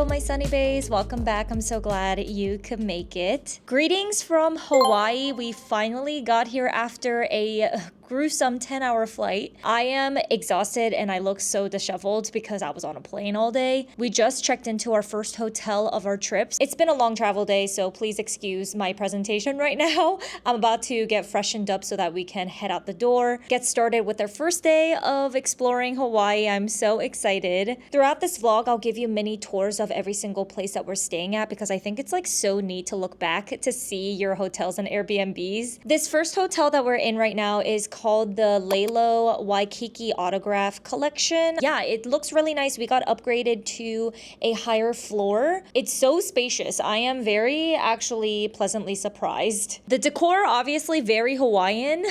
Hello, my sunny bays. Welcome back. I'm so glad you could make it. Greetings from Hawaii. We finally got here after a gruesome 10-hour flight. I am exhausted and I look so disheveled because I was on a plane all day. We just checked into our first hotel of our trips. It's been a long travel day, so please excuse my presentation right now. I'm about to get freshened up so that we can head out the door, get started with our first day of exploring Hawaii. I'm so excited. Throughout this vlog, I'll give you mini tours of every single place that we're staying at because I think it's like so neat to look back to see your hotels and Airbnbs. This first hotel that we're in right now is called the Laylow Waikiki Autograph Collection. Yeah, it looks really nice. We got upgraded to a higher floor. It's so spacious. I am very actually pleasantly surprised. The decor, obviously very Hawaiian,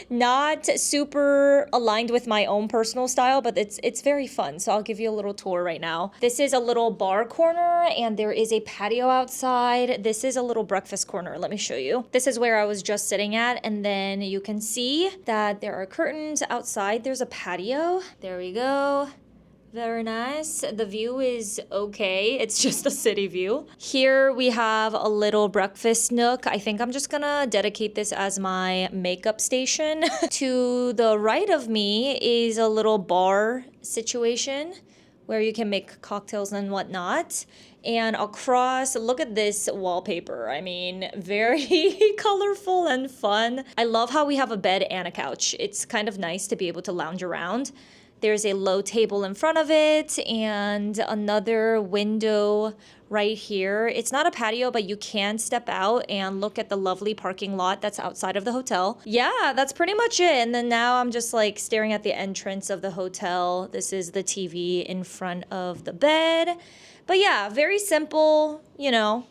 not super aligned with my own personal style, but it's very fun. So I'll give you a little tour right now. This is a little bar corner and there is a patio outside. This is a little breakfast corner. Let me show you. This is where I was just sitting at, and then you can see that there are curtains outside. There's a patio. There we go. Very nice. The view is okay. It's just a city view. Here we have a little breakfast nook. I think I'm just gonna dedicate this as my makeup station. To the right of me is a little bar situation where you can make cocktails and whatnot. And across, look at this wallpaper. I mean, very colorful and fun. I love how we have a bed and a couch. It's kind of nice to be able to lounge around. There's a low table in front of it and another window right here. It's not a patio, but you can step out and look at the lovely parking lot that's outside of the hotel. Yeah, that's pretty much it. And then now I'm just like staring at the entrance of the hotel. This is the TV in front of the bed. But yeah, very simple, you know,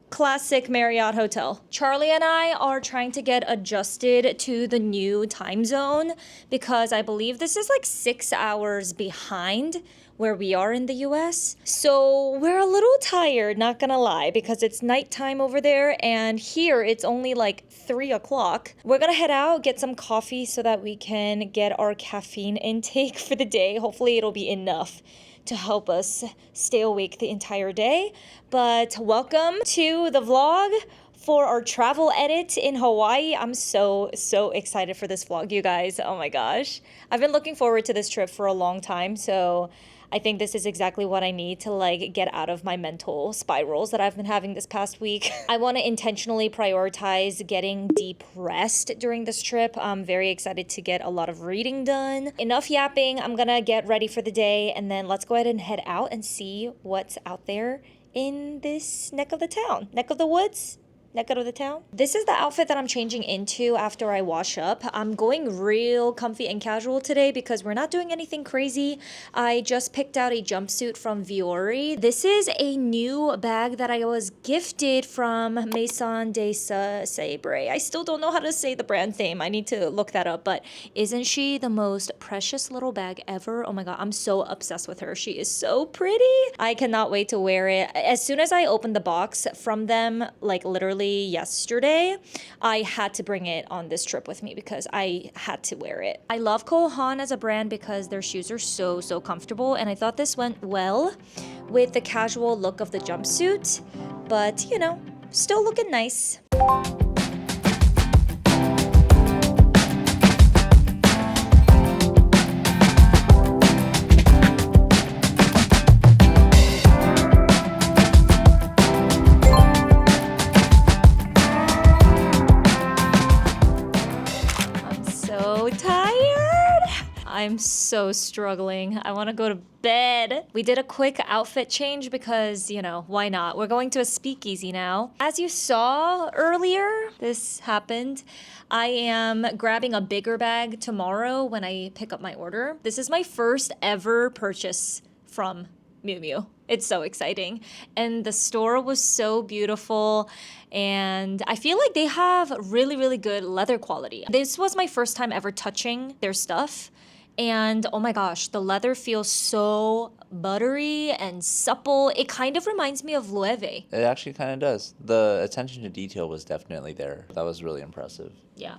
classic Marriott hotel. Charlie and I are trying to get adjusted to the new time zone because I believe this is like 6 hours behind where we are in the US. So we're a little tired, not gonna lie, because it's nighttime over there and here it's only like 3 o'clock. We're gonna head out, get some coffee so that we can get our caffeine intake for the day. Hopefully it'll be enough to help us stay awake the entire day. But welcome to the vlog for our travel edit in Hawaii. I'm so excited for this vlog, you guys. Oh my gosh. I've been looking forward to this trip for a long time, so I think this is exactly what I need to like get out of my mental spirals that I've been having this past week. I want to intentionally prioritize getting deep rest during this trip. I'm very excited to get a lot of reading done. Enough yapping. I'm gonna get ready for the day and then let's go ahead and head out and see what's out there in this neck of the town. Neck of the woods? Neck out of the town. This is the outfit that I'm changing into after I wash up. I'm going real comfy and casual today because we're not doing anything crazy. I just picked out a jumpsuit from Viore. This is a new bag that I was gifted from Maison de Sabre. I still don't know how to say the brand name. I need to look that up, but isn't she the most precious little bag ever? Oh my god, I'm so obsessed with her. She is so pretty. I cannot wait to wear it. As soon as I opened the box from them, like literally yesterday, I had to bring it on this trip with me because I had to wear it. I love Cole Haan as a brand because their shoes are so comfortable, and I thought this went well with the casual look of the jumpsuit, but you know, still looking nice. I'm so struggling. I want to go to bed. We did a quick outfit change because, you know, why not? We're going to a speakeasy now. As you saw earlier, this happened. I am grabbing a bigger bag tomorrow when I pick up my order. This is my first ever purchase from Miu Miu. It's so exciting. And the store was so beautiful. And I feel like they have really good leather quality. This was my first time ever touching their stuff. And oh my gosh, the leather feels so buttery and supple. It kind of reminds me of Loewe. It actually kind of does. The attention to detail was definitely there. That was really impressive. Yeah.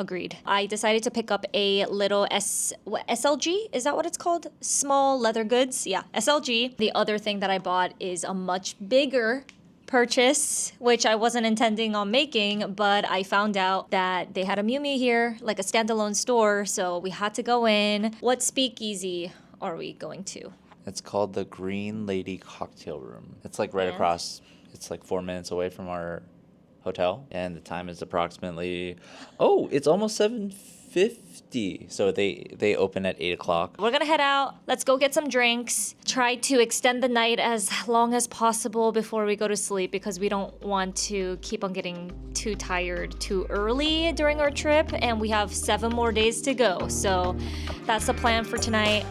agreed. I decided to pick up a little SLG. Is that what it's called? Small leather goods. Yeah, SLG. The other thing that I bought is a much bigger purchase, which I wasn't intending on making, but I found out that they had a Miu Miu here, like a standalone store, so we had to go in. What speakeasy are we going to? It's called the Green Lady Cocktail Room. It's like right across. It's like 4 minutes away from our hotel, and the time is approximately, it's almost 7:50. So they open at 8 o'clock. We're gonna head out. Let's go get some drinks. Try to extend the night as long as possible before we go to sleep because we don't want to keep on getting too tired too early during our trip, and we have 7 more days to go. So that's the plan for tonight.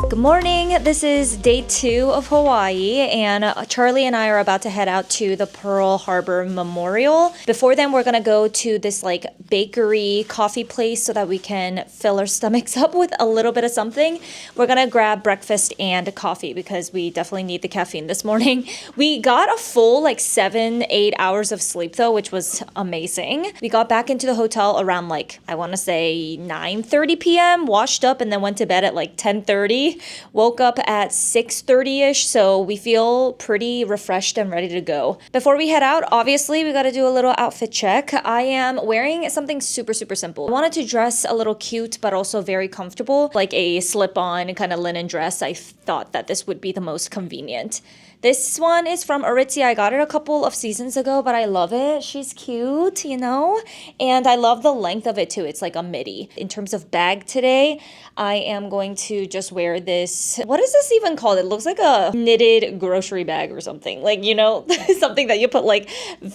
Good morning. This is day 2 of Hawaii, and Charlie and I are about to head out to the Pearl Harbor Memorial. Before then, we're gonna go to this like bakery coffee place so that we can fill our stomachs up with a little bit of something. We're gonna grab breakfast and coffee because we definitely need the caffeine this morning. We got a full like 7-8 hours of sleep though, which was amazing. We got back into the hotel around like, I wanna say 9:30 p.m., washed up and then went to bed at like 10:30. Woke up at 6:30ish, so we feel pretty refreshed and ready to go. Before we head out, obviously we got to do a little outfit check. I am wearing something super simple. I wanted to dress a little cute but also very comfortable, like a slip-on kind of linen dress. I thought that this would be the most convenient. This one is from Aritzia. I got it a couple of seasons ago, but I love it. She's cute, you know? And I love the length of it too. It's like a midi. In terms of bag today, I am going to just wear this. What is this even called? It looks like a knitted grocery bag or something. Like, you know, something that you put like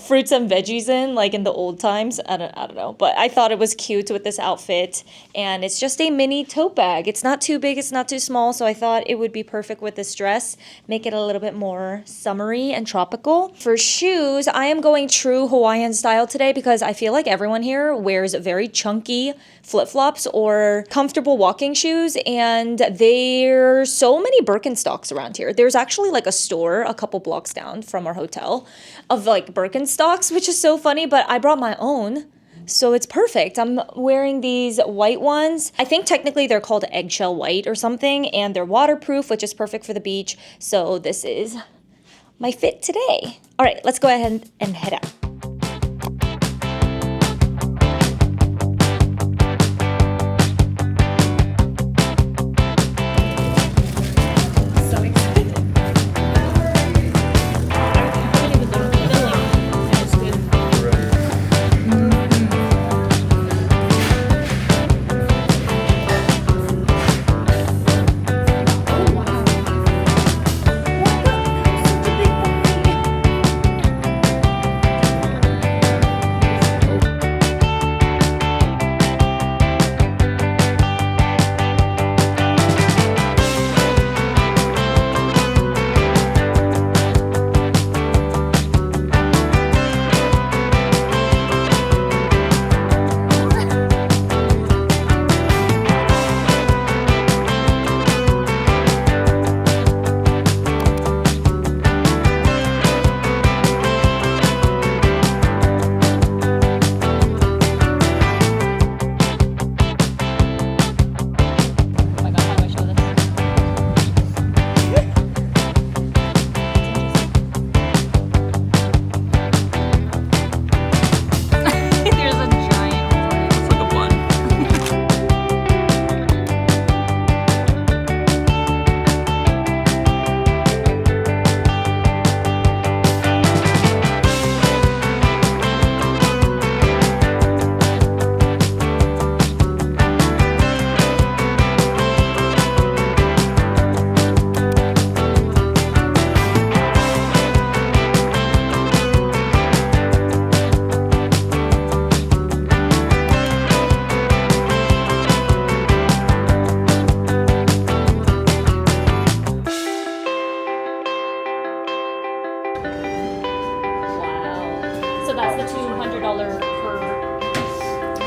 fruits and veggies in, like in the old times. I don't know. But I thought it was cute with this outfit. And it's just a mini tote bag. It's not too big, it's not too small. So I thought it would be perfect with this dress. Make it a little bit more summery and tropical. For shoes, I am going true Hawaiian style today because I feel like everyone here wears very chunky flip-flops or comfortable walking shoes, and there's so many Birkenstocks around here. There's actually like a store a couple blocks down from our hotel of like Birkenstocks, which is so funny, but I brought my own. So it's perfect. I'm wearing these white ones. I think technically they're called eggshell white or something, and they're waterproof, which is perfect for the beach. So this is my fit today. All right, let's go ahead and head out.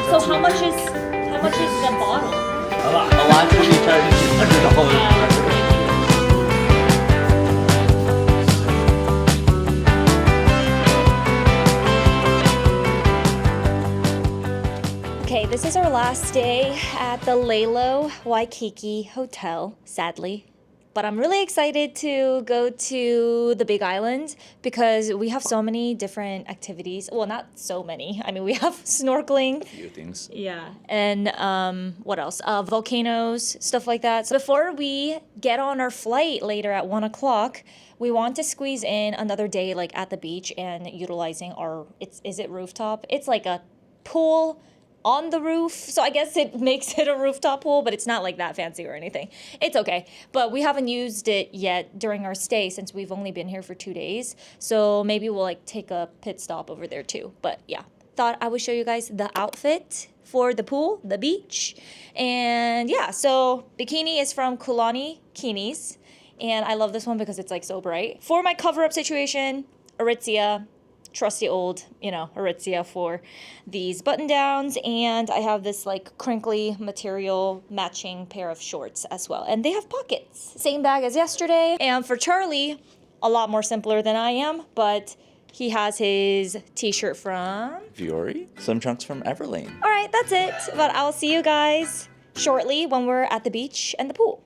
So how much is the bottle? A lot. A lot to be charged $200. Okay, this is our last day at the Laylow Waikiki Hotel, sadly. But I'm really excited to go to the Big Island because we have so many different activities. Well, not so many. I mean, we have snorkeling. A few things. Yeah. And what else? Volcanoes, stuff like that. So before we get on our flight later at 1 o'clock, we want to squeeze in another day like at the beach and utilizing our, is it rooftop? It's like a pool on the roof. So I guess it makes it a rooftop pool, but it's not like that fancy or anything. It's okay. But we haven't used it yet during our stay since we've only been here for 2 days. So maybe we'll like take a pit stop over there too. But yeah, thought I would show you guys the outfit for the pool, the beach. And yeah, so bikini is from Kulani Kinis. And I love this one because it's like so bright. For my cover-up situation, Aritzia. Trusty old, Aritzia for these button downs. And I have this like crinkly material matching pair of shorts as well. And they have pockets. Same bag as yesterday. And for Charlie, a lot more simpler than I am, but he has his t-shirt from Fiore. Swim trunks from Everlane. All right, that's it. But I'll see you guys shortly when we're at the beach and the pool.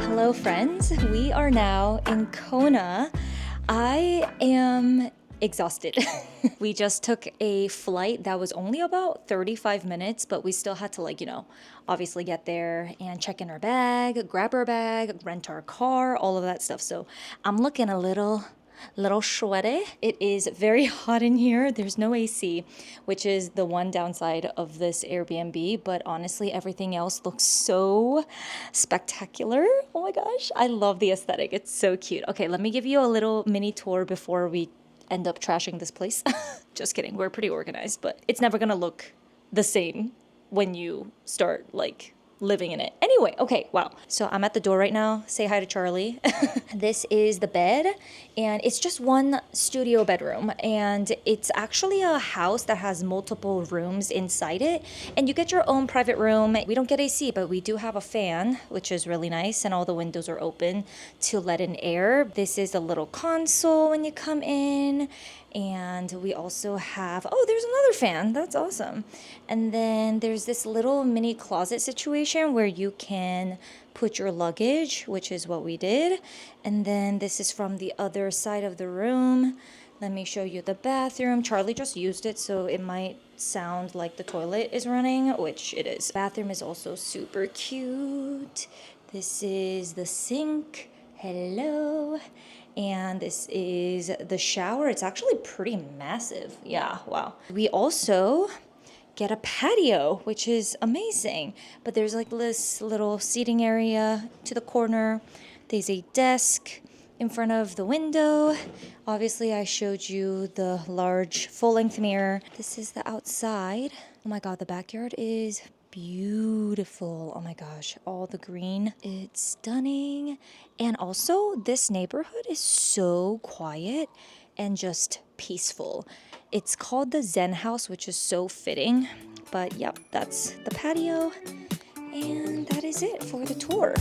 Hello friends, we are now in Kona. I am exhausted. We just took a flight that was only about 35 minutes, but we still had to obviously get there and check in our bag, grab our bag, rent our car, all of that stuff. So I'm looking a little sweaty. It is very hot in here. There's no AC, which is the one downside of this Airbnb, but honestly, everything else looks so spectacular. Oh my gosh, I love the aesthetic. It's so cute. Okay, let me give you a little mini tour before we end up trashing this place. Just kidding. We're pretty organized, but it's never gonna look the same when you start living in it. Anyway, okay, wow. So I'm at the door right now. Say hi to Charlie. This is the bed, and it's just one studio bedroom, and it's actually a house that has multiple rooms inside it, and you get your own private room. We don't get AC, but we do have a fan, which is really nice, and all the windows are open to let in air. This is a little console when you come in. And we also have, oh, there's another fan. That's awesome. And then there's this little mini closet situation where you can put your luggage, which is what we did. And then this is from the other side of the room. Let me show you the bathroom. Charlie just used it, so it might sound like the toilet is running, which it is. Bathroom is also super cute. This is the sink. Hello. And this is the shower. It's actually pretty massive. Yeah, wow. We also get a patio, which is amazing. But there's this little seating area to the corner. There's a desk in front of the window. Obviously, I showed you the large full-length mirror. This is the outside. Oh my God, the backyard is beautiful. Oh my gosh, all the green. It's stunning. And also, this neighborhood is so quiet and just peaceful. It's called the Zen House, which is so fitting. But yep, that's the patio. And that is it for the tour.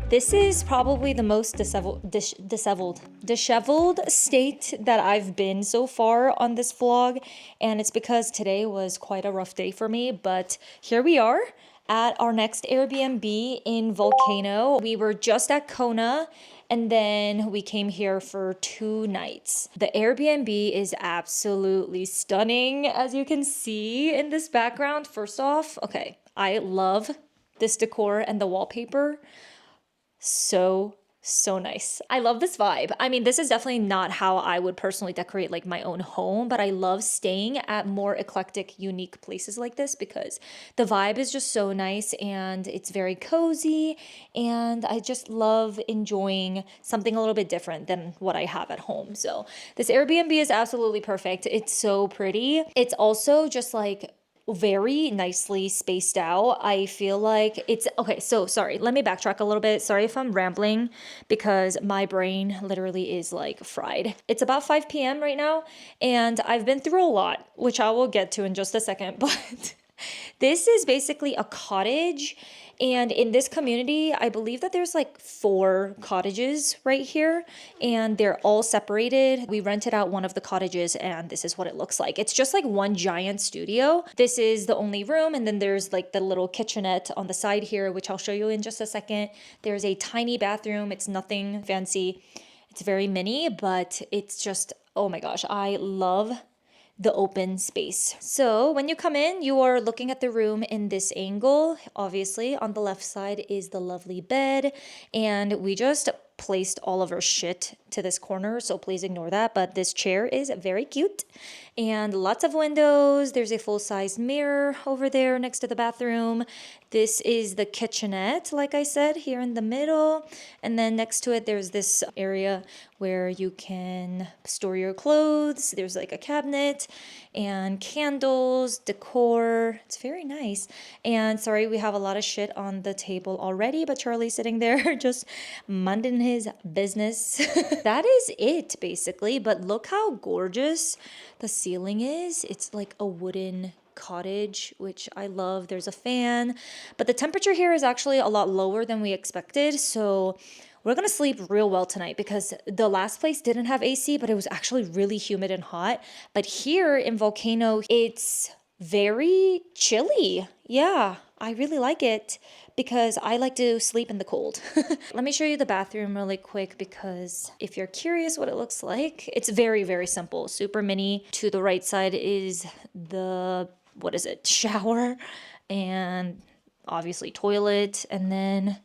This is probably the most disheveled state that I've been so far on this vlog, and it's because today was quite a rough day for me, but here we are at our next Airbnb in Volcano. We were just at Kona and then we came here for 2 nights. The Airbnb is absolutely stunning, as you can see in this background. First off, okay, I love this decor and the wallpaper. So nice. I love this vibe. I mean, this is definitely not how I would personally decorate like my own home, but I love staying at more eclectic, unique places like this because the vibe is just so nice and it's very cozy. And I just love enjoying something a little bit different than what I have at home. So this Airbnb is absolutely perfect. It's so pretty. It's also just like very nicely spaced out. I feel like it's okay. So sorry, let me backtrack a little bit. Sorry if I'm rambling because my brain literally is like fried. It's about 5 p.m. right now, and I've been through a lot, which I will get to in just a second. But this is basically a cottage. And in this community, I believe that there's like 4 cottages right here and they're all separated. We rented out one of the cottages and this is what it looks like. It's just like one giant studio. This is the only room. And then there's like the little kitchenette on the side here, which I'll show you in just a second. There's a tiny bathroom. It's nothing fancy. It's very mini, but it's just, oh my gosh, I love the open space. So when you come in, you are looking at the room in this angle. Obviously, on the left side is the lovely bed, and we just placed all of our shit to this corner, so please ignore that. But this chair is very cute and lots of windows. There's a full-size mirror over there next to the bathroom. This is the kitchenette, like I said, here in the middle. And then next to it, there's this area where you can store your clothes. There's like a cabinet and candles, decor. It's very nice. And sorry, we have a lot of shit on the table already, but Charlie's sitting there just minding his business. That is it basically, but look how gorgeous the ceiling is. It's like a wooden cottage, which I love. There's a fan, but the temperature here is actually a lot lower than we expected. So we're gonna sleep real well tonight because the last place didn't have AC, but it was actually really humid and hot. But here in Volcano, it's very chilly. Yeah, I really like it because I like to sleep in the cold. Let me show you the bathroom really quick because if you're curious what it looks like, it's very, very simple. Super mini. To the right side is the, what is it, shower and obviously toilet. And then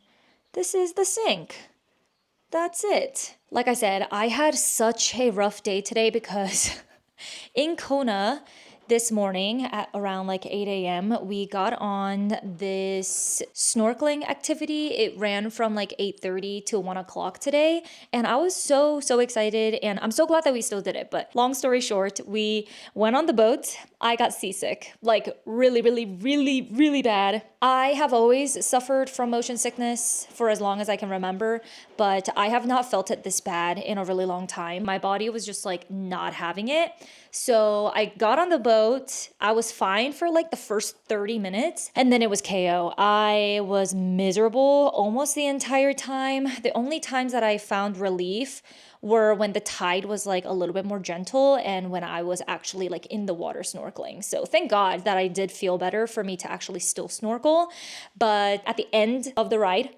this is the sink. That's it. Like I said, I had such a rough day today because in Kona this morning at around like 8 a.m., we got on this snorkeling activity. It ran from like 8:30 to 1 o'clock today. And I was so excited. And I'm so glad that we still did it. But long story short, we went on the boat. I got seasick, like really bad. I have always suffered from motion sickness for as long as I can remember, but I have not felt it this bad in a really long time. My body was just like not having it. So I got on the boat. I was fine for like the first 30 minutes and then it was KO. I was miserable almost the entire time. The only times that I found relief were when the tide was like a little bit more gentle and when I was actually like in the water snorkeling. So thank God that I did feel better for me to actually still snorkel. But at the end of the ride,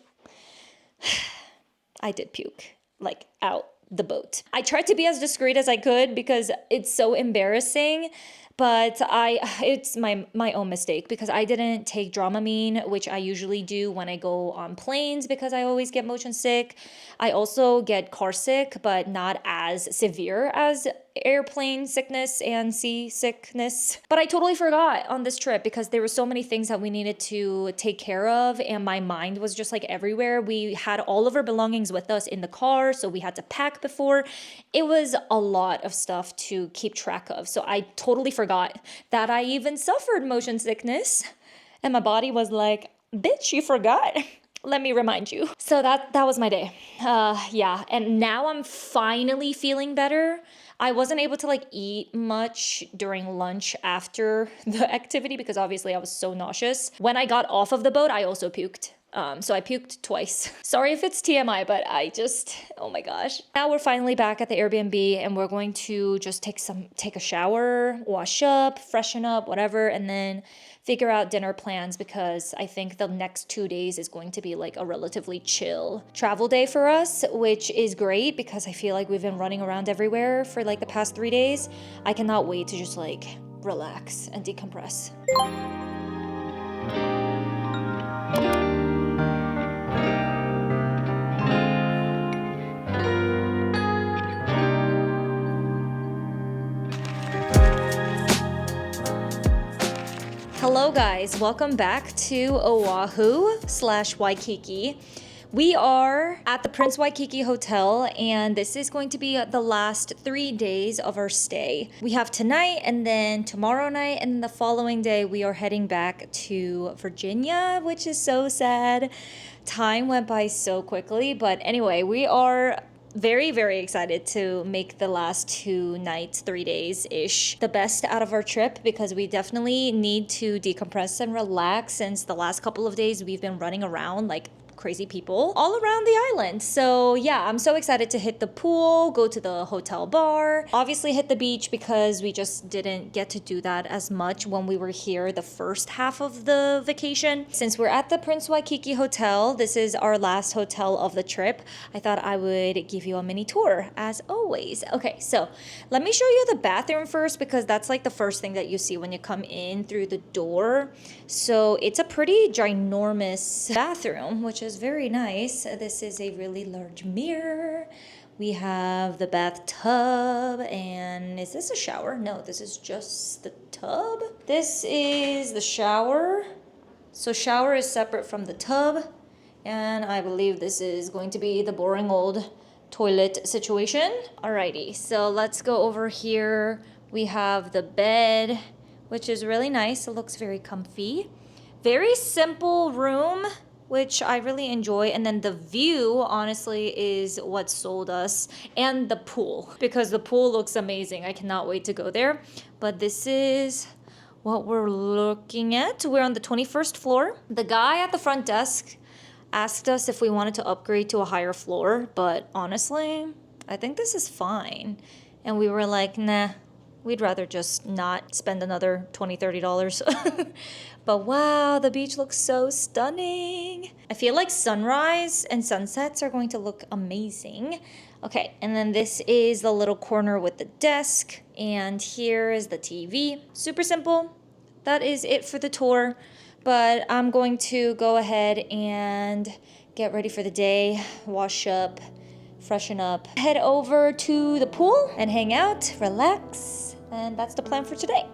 I did puke like out the boat. I tried to be as discreet as I could because it's so embarrassing, but it's my own mistake because I didn't take Dramamine, which I usually do when I go on planes because I always get motion sick. I also get car sick, but not as severe as airplane sickness and sea sickness. But I totally forgot on this trip because there were so many things that we needed to take care of and my mind was just like everywhere. We had all of our belongings with us in the car, so we had to pack before. It was a lot of stuff to keep track of. So I totally forgot that I even suffered motion sickness. And my body was like, bitch, you forgot. Let me remind you. So that was my day. Yeah, and now I'm finally feeling better. I wasn't able to like eat much during lunch after the activity because obviously I was so nauseous. When I got off of the boat, I also puked. So I puked twice. Sorry if it's TMI, but oh my gosh. Now we're finally back at the Airbnb and we're going to just take a shower, wash up, freshen up, whatever, and then figure out dinner plans because I think the next 2 days is going to be like a relatively chill travel day for us, which is great because I feel like we've been running around everywhere for like the past 3 days. I cannot wait to just like relax and decompress. Hello guys, welcome back to Oahu/Waikiki. We are at the Prince Waikiki Hotel and this is going to be the last 3 days of our stay. We have tonight and then tomorrow night and the following day we are heading back to Virginia, which is so sad. Time went by so quickly, but anyway, we are very, very excited to make the last 2 nights, 3 days-ish the best out of our trip because we definitely need to decompress and relax since the last couple of days we've been running around like crazy people all around the island. So yeah, I'm so excited to hit the pool, go to the hotel bar, obviously hit the beach because we just didn't get to do that as much when we were here the first half of the vacation. Since we're at the Prince Waikiki Hotel, this is our last hotel of the trip, I thought I would give you a mini tour as always. Okay, so let me show you the bathroom first because that's like the first thing that you see when you come in through the door. So it's a pretty ginormous bathroom, which is very nice. This is a really large mirror. We have the bathtub, and is this a shower? No, this is just the tub. This is the shower. So shower is separate from the tub, and I believe this is going to be the boring old toilet situation. Alrighty, so let's go over here. We have the bed, which is really nice. It looks very comfy. Very simple room, which I really enjoy. And then the view, honestly, is what sold us. And the pool, because the pool looks amazing. I cannot wait to go there. But this is what we're looking at. We're on the 21st floor. The guy at the front desk asked us if we wanted to upgrade to a higher floor. But honestly, I think this is fine. And we were like, nah. We'd rather just not spend another $20, $30. But wow, the beach looks so stunning. I feel like sunrise and sunsets are going to look amazing. Okay, and then this is the little corner with the desk. And here is the TV. Super simple. That is it for the tour. But I'm going to go ahead and get ready for the day, wash up, freshen up, head over to the pool and hang out, relax. And that's the plan for today.